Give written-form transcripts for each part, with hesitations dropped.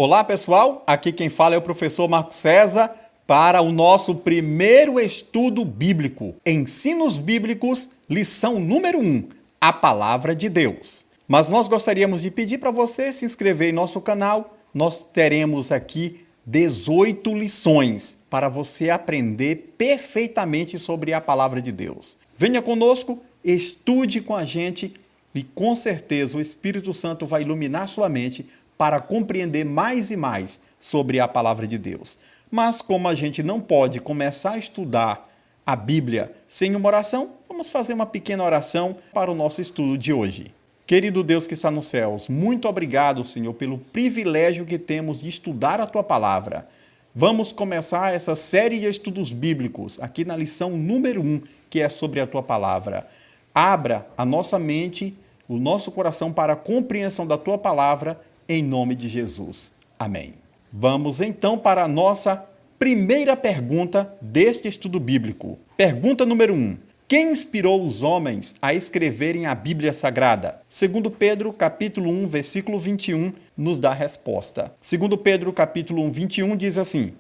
Olá pessoal, aqui quem fala é o professor Marcos César para o nosso primeiro estudo bíblico, Ensinos Bíblicos, lição número 1, a Palavra de Deus. Mas nós gostaríamos de pedir para você se inscrever em nosso canal. Nós teremos aqui 18 lições para você aprender perfeitamente sobre a Palavra de Deus. Venha conosco, estude com a gente e com certeza o Espírito Santo vai iluminar sua mente para compreender mais e mais sobre a Palavra de Deus. Mas como a gente não pode começar a estudar a Bíblia sem uma oração, vamos fazer uma pequena oração para o nosso estudo de hoje. Querido Deus que está nos céus, muito obrigado, Senhor, pelo privilégio que temos de estudar a Tua Palavra. Vamos começar essa série de estudos bíblicos aqui na lição número 1, que é sobre a Tua Palavra. Abra a nossa mente, o nosso coração para a compreensão da Tua Palavra, em nome de Jesus. Amém. Vamos então para a nossa primeira pergunta deste estudo bíblico. Pergunta número 1. Quem inspirou os homens a escreverem a Bíblia Sagrada? 2 Pedro, capítulo 1, versículo 21, nos dá a resposta. 2 Pedro, capítulo 1, 21, diz assim: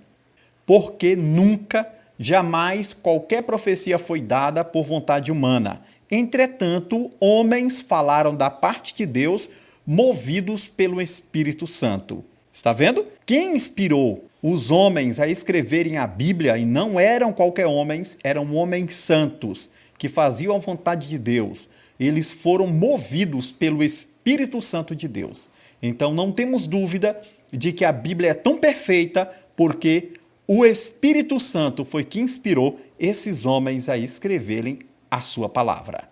porque nunca, jamais qualquer profecia foi dada por vontade humana. Entretanto, homens falaram da parte de Deus, movidos pelo Espírito Santo. Está vendo? Quem inspirou os homens a escreverem a Bíblia, e não eram qualquer homens, eram homens santos, que faziam a vontade de Deus. Eles foram movidos pelo Espírito Santo de Deus. Então não temos dúvida de que a Bíblia é tão perfeita porque o Espírito Santo foi que inspirou esses homens a escreverem a sua palavra.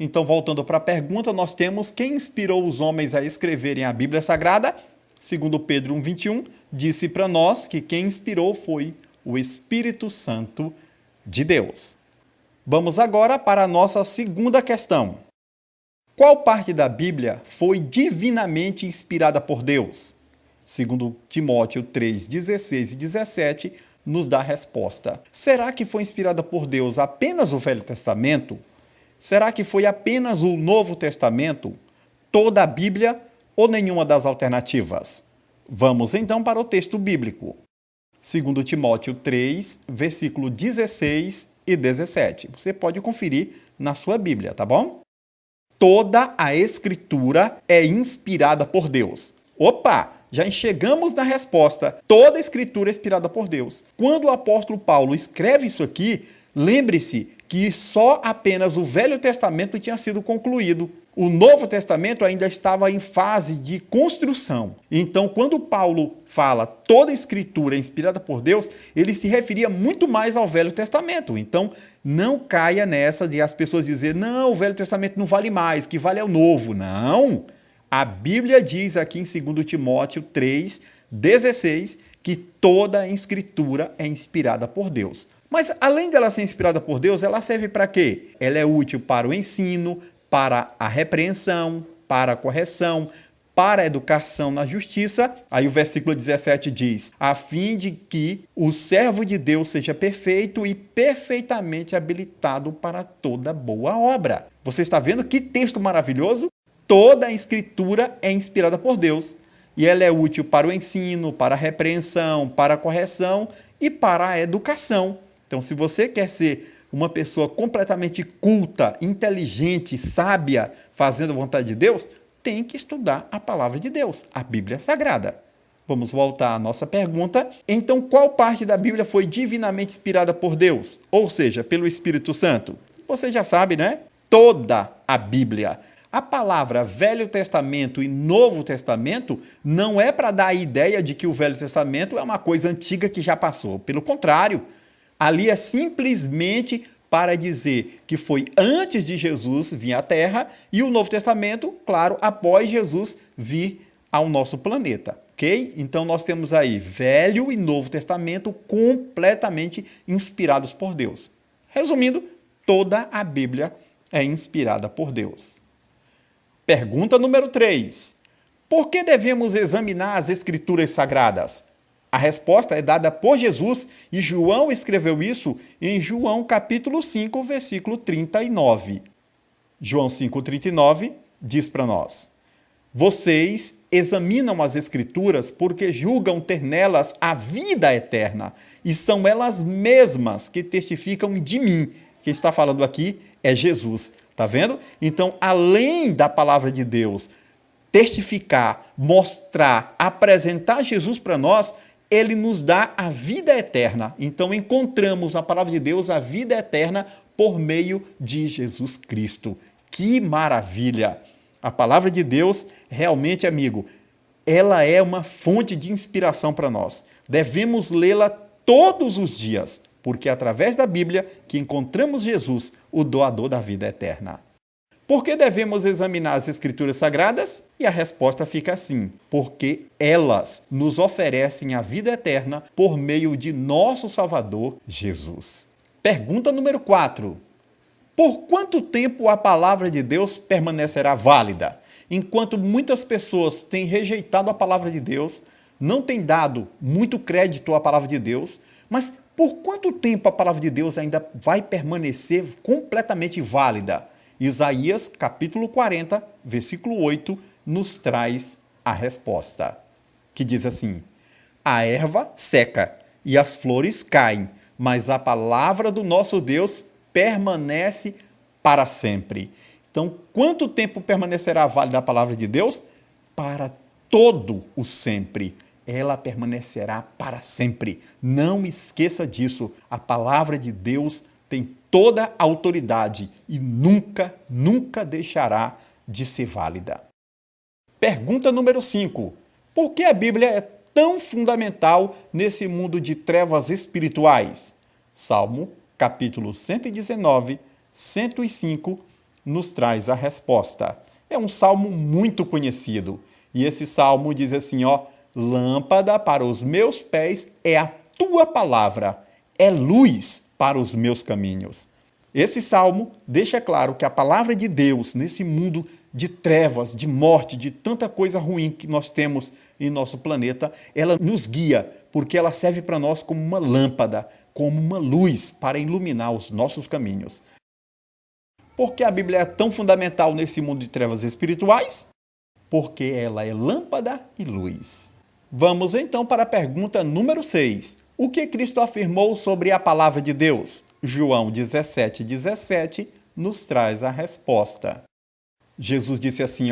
Então, voltando para a pergunta, nós temos quem inspirou os homens a escreverem a Bíblia Sagrada. 2 Pedro 1,21 disse para nós que quem inspirou foi o Espírito Santo de Deus. Vamos agora para a nossa segunda questão. Qual parte da Bíblia foi divinamente inspirada por Deus? 2 Timóteo 3, 16 e 17 nos dá a resposta. Será que foi inspirada por Deus apenas o Velho Testamento? Será que foi apenas o Novo Testamento, toda a Bíblia ou nenhuma das alternativas? Vamos então para o texto bíblico. 2 Timóteo 3, versículo 16 e 17. Você pode conferir na sua Bíblia, tá bom? Toda a Escritura é inspirada por Deus. Opa! Já chegamos na resposta. Toda a Escritura é inspirada por Deus. Quando o apóstolo Paulo escreve isso aqui, lembre-se que só apenas o Velho Testamento tinha sido concluído. O Novo Testamento ainda estava em fase de construção. Então, quando Paulo fala toda a Escritura é inspirada por Deus, ele se referia muito mais ao Velho Testamento. Então, não caia nessa de as pessoas dizerem, não, o Velho Testamento não vale mais, o que vale é o Novo. Não! A Bíblia diz aqui em 2 Timóteo 3, 16, que toda a Escritura é inspirada por Deus. Mas, além dela ser inspirada por Deus, ela serve para quê? Ela é útil para o ensino, para a repreensão, para a correção, para a educação na justiça. Aí o versículo 17 diz, a fim de que o servo de Deus seja perfeito e perfeitamente habilitado para toda boa obra. Você está vendo que texto maravilhoso? Toda a Escritura é inspirada por Deus. E ela é útil para o ensino, para a repreensão, para a correção e para a educação. Então, se você quer ser uma pessoa completamente culta, inteligente, sábia, fazendo a vontade de Deus, tem que estudar a palavra de Deus, a Bíblia Sagrada. Vamos voltar à nossa pergunta. Então, qual parte da Bíblia foi divinamente inspirada por Deus? Ou seja, pelo Espírito Santo? Você já sabe, né? Toda a Bíblia. A palavra Velho Testamento e Novo Testamento não é para dar a ideia de que o Velho Testamento é uma coisa antiga que já passou. Pelo contrário, ali é simplesmente para dizer que foi antes de Jesus vir à Terra e o Novo Testamento, claro, após Jesus vir ao nosso planeta, ok? Então nós temos aí Velho e Novo Testamento completamente inspirados por Deus. Resumindo, toda a Bíblia é inspirada por Deus. Pergunta número 3. Por que devemos examinar as Escrituras Sagradas? A resposta é dada por Jesus e João escreveu isso em João capítulo 5, versículo 39. João 5,39 diz para nós: vocês examinam as Escrituras porque julgam ter nelas a vida eterna. E são elas mesmas que testificam de mim. Quem está falando aqui é Jesus. Está vendo? Então, além da palavra de Deus testificar, mostrar, apresentar Jesus para nós, ele nos dá a vida eterna. Então, encontramos na palavra de Deus a vida eterna por meio de Jesus Cristo. Que maravilha! A palavra de Deus, realmente, amigo, ela é uma fonte de inspiração para nós. Devemos lê-la todos os dias, porque é através da Bíblia que encontramos Jesus, o doador da vida eterna. Por que devemos examinar as Escrituras Sagradas? E a resposta fica assim: porque elas nos oferecem a vida eterna por meio de nosso Salvador, Jesus. Pergunta número 4. Por quanto tempo a palavra de Deus permanecerá válida? Enquanto muitas pessoas têm rejeitado a palavra de Deus, não têm dado muito crédito à palavra de Deus, mas por quanto tempo a palavra de Deus ainda vai permanecer completamente válida? Isaías, capítulo 40, versículo 8, nos traz a resposta, que diz assim: a erva seca e as flores caem, mas a palavra do nosso Deus permanece para sempre. Então, quanto tempo permanecerá válida a palavra de Deus? Para todo o sempre. Ela permanecerá para sempre. Não esqueça disso. A palavra de Deus tem toda a autoridade e nunca, nunca deixará de ser válida. Pergunta número 5. Por que a Bíblia é tão fundamental nesse mundo de trevas espirituais? Salmo, capítulo 119, 105, nos traz a resposta. É um salmo muito conhecido. E esse salmo diz assim, lâmpada para os meus pés é a tua palavra, é luz para os meus caminhos. Esse salmo deixa claro que a palavra de Deus, nesse mundo de trevas, de morte, de tanta coisa ruim que nós temos em nosso planeta, ela nos guia, porque ela serve para nós como uma lâmpada, como uma luz para iluminar os nossos caminhos. Por que a Bíblia é tão fundamental nesse mundo de trevas espirituais? Porque ela é lâmpada e luz. Vamos então para a pergunta número 6. O que Cristo afirmou sobre a palavra de Deus? João 17:17 nos traz a resposta. Jesus disse assim,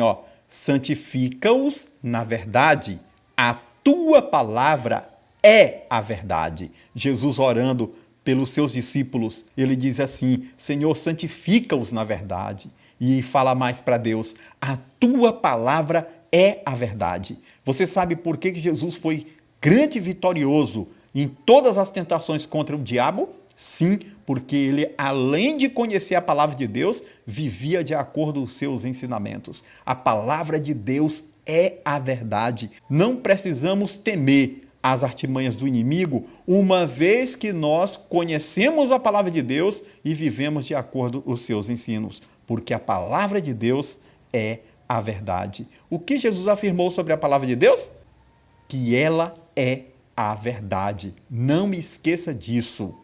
santifica-os na verdade, a tua palavra é a verdade. Jesus orando pelos seus discípulos, ele diz assim, Senhor, santifica-os na verdade. E fala mais para Deus, a tua palavra é a verdade. Você sabe por que Jesus foi grande e vitorioso em todas as tentações contra o diabo? Sim, porque ele, além de conhecer a palavra de Deus, vivia de acordo com os seus ensinamentos. A palavra de Deus é a verdade. Não precisamos temer as artimanhas do inimigo, uma vez que nós conhecemos a palavra de Deus e vivemos de acordo com os seus ensinos, porque a palavra de Deus é a verdade. O que Jesus afirmou sobre a palavra de Deus? Que ela é a verdade. Não esqueça disso.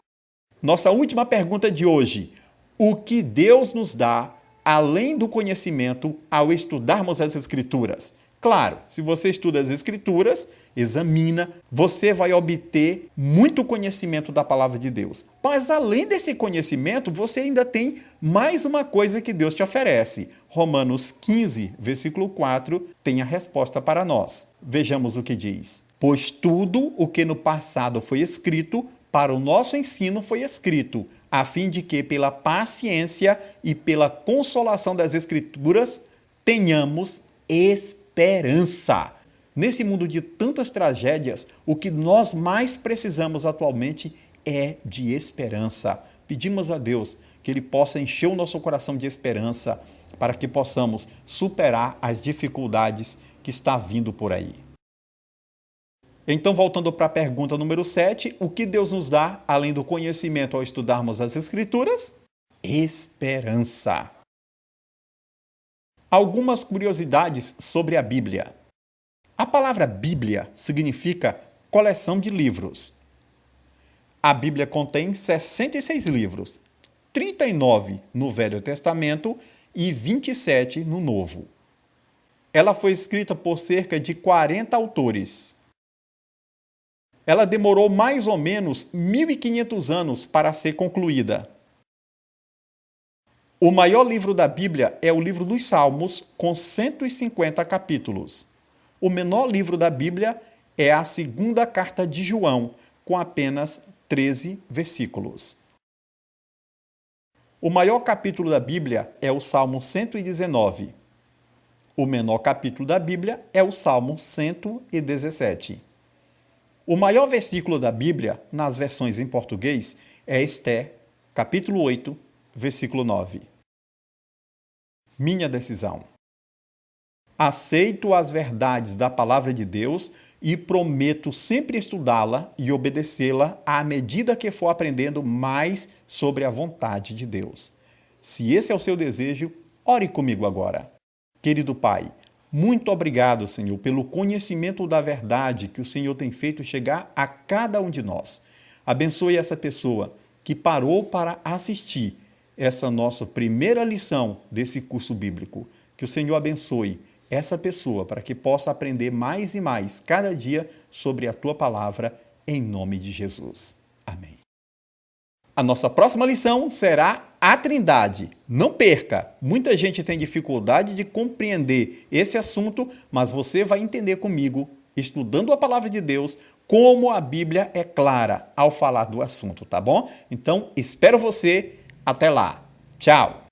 Nossa última pergunta de hoje. O que Deus nos dá, além do conhecimento, ao estudarmos as Escrituras? Claro, se você estuda as Escrituras, examina, você vai obter muito conhecimento da palavra de Deus. Mas além desse conhecimento, você ainda tem mais uma coisa que Deus te oferece. Romanos 15, versículo 4, tem a resposta para nós. Vejamos o que diz. Pois tudo o que no passado foi escrito, para o nosso ensino foi escrito, a fim de que, pela paciência e pela consolação das Escrituras, tenhamos esperança. Nesse mundo de tantas tragédias, o que nós mais precisamos atualmente é de esperança. Pedimos a Deus que Ele possa encher o nosso coração de esperança para que possamos superar as dificuldades que está vindo por aí. Então, voltando para a pergunta número 7, o que Deus nos dá, além do conhecimento ao estudarmos as Escrituras? Esperança. Algumas curiosidades sobre a Bíblia. A palavra Bíblia significa coleção de livros. A Bíblia contém 66 livros, 39 no Velho Testamento e 27 no Novo. Ela foi escrita por cerca de 40 autores. Ela demorou mais ou menos 1.500 anos para ser concluída. O maior livro da Bíblia é o livro dos Salmos, com 150 capítulos. O menor livro da Bíblia é a segunda carta de João, com apenas 13 versículos. O maior capítulo da Bíblia é o Salmo 119. O menor capítulo da Bíblia é o Salmo 117. O maior versículo da Bíblia, nas versões em português, é Esté, capítulo 8, versículo 9. Minha decisão. Aceito as verdades da palavra de Deus e prometo sempre estudá-la e obedecê-la à medida que for aprendendo mais sobre a vontade de Deus. Se esse é o seu desejo, ore comigo agora. Querido Pai, muito obrigado, Senhor, pelo conhecimento da verdade que o Senhor tem feito chegar a cada um de nós. Abençoe essa pessoa que parou para assistir essa nossa primeira lição desse curso bíblico. Que o Senhor abençoe essa pessoa para que possa aprender mais e mais cada dia sobre a Tua palavra, em nome de Jesus. Amém. A nossa próxima lição será a Trindade. Não perca! Muita gente tem dificuldade de compreender esse assunto, mas você vai entender comigo, estudando a palavra de Deus, como a Bíblia é clara ao falar do assunto, tá bom? Então, espero você. Até lá. Tchau!